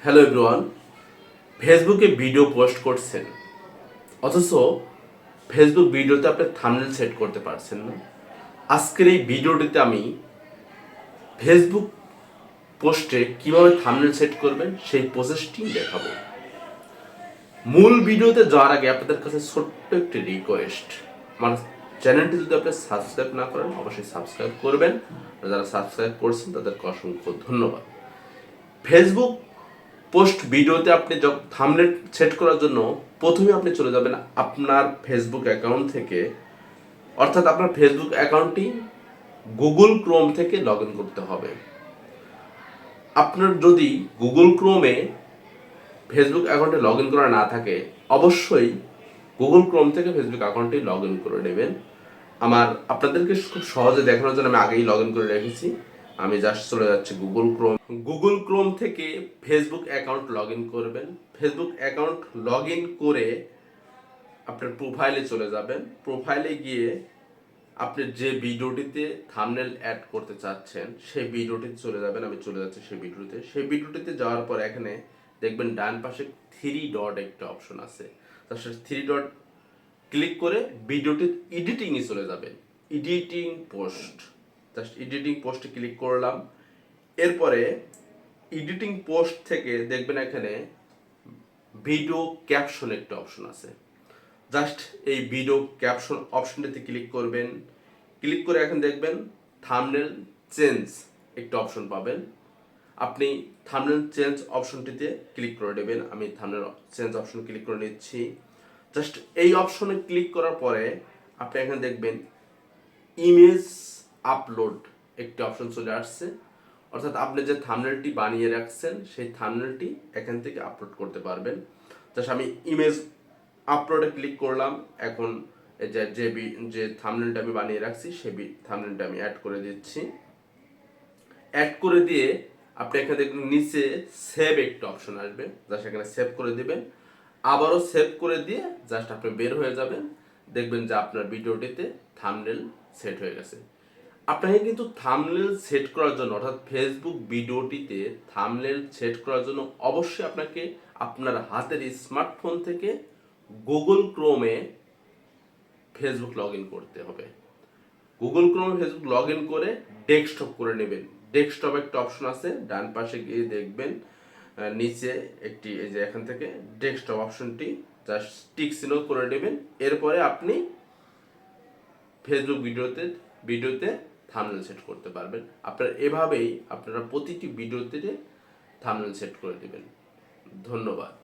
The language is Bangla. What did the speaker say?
Hello everyone. ফেসবুকে ভিডিও পোস্ট করছেন, অথচ ফেসবুক ভিডিওতে আপনি থাম্বনেল সেট করতে পারছেন না। আজকের এই ভিডিওটিতে আমি ফেসবুক পোস্টে কিভাবে থাম্বনেল সেট করবেন সেই প্রসেসটি দেখাবো। মূল ভিডিওতে যাওয়ার আগে আপনাদের কাছে ছোট্ট একটি রিকোয়েস্ট, আমার চ্যানেলটি যদি আপনি সাবস্ক্রাইব না করেন অবশ্যই সাবস্ক্রাইব করবেন। আর যারা সাবস্ক্রাইব করছেন তাদেরকে অসংখ্য ধন্যবাদ। ফেসবুক পোস্ট ভিডিওতে আপনি থাম্বনেল সেট করার জন্য প্রথমে আপনি চলে যাবেন আপনার ফেসবুক অ্যাকাউন্ট থেকে, অর্থাৎ আপনার ফেসবুক অ্যাকাউন্টটি গুগল ক্রোম থেকে লগ ইন করতে হবে। আপনার যদি গুগল ক্রোমে ফেসবুক অ্যাকাউন্টে লগ ইন করা না থাকে, অবশ্যই গুগল ক্রোম থেকে ফেসবুক অ্যাকাউন্টটি লগ ইন করে নেবেন। আপনাদেরকে খুব সহজে দেখানোর জন্য আমি আগেই লগ ইন করে রেখেছি। আমি জাস্ট চলে যাচ্ছি গুগল ক্রোম থেকে ফেসবুক অ্যাকাউন্ট লগ ইন করবেন। ফেসবুক অ্যাকাউন্ট লগ ইন করে আপনার প্রোফাইলে চলে যাবেন। প্রোফাইলে গিয়ে আপনি যে ভিডিওটিতে থাম্বনেল অ্যাড করতে চাচ্ছেন সেই ভিডিওটিতে চলে যাবেন। আমি চলে যাচ্ছি সেই ভিডিওটিতে যাওয়ার পর এখানে দেখবেন ডান পাশে থ্রি ডট একটা অপশন আছে। তার সাথে থ্রি ডট ক্লিক করে ভিডিওটির এডিটিংয়ে চলে যাবেন। এডিটিং পোস্ট, জাস্ট এডিটিং পোস্টে ক্লিক করলাম। এরপরে এডিটিং পোস্ট থেকে দেখবেন এখানে ভিডিও ক্যাপশন একটা অপশন আছে। জাস্ট এই ভিডিও ক্যাপশন অপশনটিতে ক্লিক করবেন। ক্লিক করে এখন দেখবেন থাম্বনেল চেঞ্জ একটা অপশন পাবেন। আপনি থাম্বনেল চেঞ্জ অপশনটিতে ক্লিক করে দেবেন। আমি থাম্বনেল চেঞ্জ অপশন ক্লিক করে নিচ্ছি। জাস্ট এই অপশনে ক্লিক করার পরে আপনি এখানে দেখবেন ইমেজ আপলোড একটি অপশন চলে আসছে, অর্থাৎ আপনি যে থাম্বনেলটি বানিয়ে রাখছেন সেই থাম্বনেলটি এখান থেকে আপলোড করতে পারবেন। জাস্ট আমি ইমেজ আপলোডে ক্লিক করলাম। এখন এই যে থাম্বনেলটা আমি বানিয়ে রাখছি সেই থাম্বনেলটা আমি অ্যাড করে দিচ্ছি। অ্যাড করে দিয়ে আপনি এখানে দেখবেন নিচে সেভ একটা অপশন আসবে, জাস্ট এখানে সেভ করে দিবেন। আবারও সেভ করে দিয়ে জাস্ট আপনি বের হয়ে যাবেন। দেখবেন যে আপনার ভিডিওটিতে থাম্বনেল সেট হয়ে গেছে। আপনাকে কিন্তু থাম্বনেল সেট করার জন্য, অর্থাৎ ফেসবুক ভিডিওটিতে থাম্বনেল সেট করার জন্য অবশ্যই আপনাকে আপনার হাতের স্মার্টফোন থেকে গুগল ক্রোমে ফেসবুক লগ ইন করতে হবে। গুগল ক্রোমে ফেসবুক লগ ইন করে ডেস্কটপ করে নেবেন। ডেস্কটপ একটা অপশন আছে, ডান পাশে গিয়ে দেখবেন নিচে একটি, এই যে এখান থেকে ডেস্কটপ অপশনটি জাস্ট টিক চিহ্ন করে নেবেন। এরপরে আপনি ফেসবুক ভিডিওতে থাম্বনেল সেট করতে পারবেন। এভাবেই আপনারা প্রতিটি ভিডিওতে থাম্বনেল সেট করে দেবেন। ধন্যবাদ।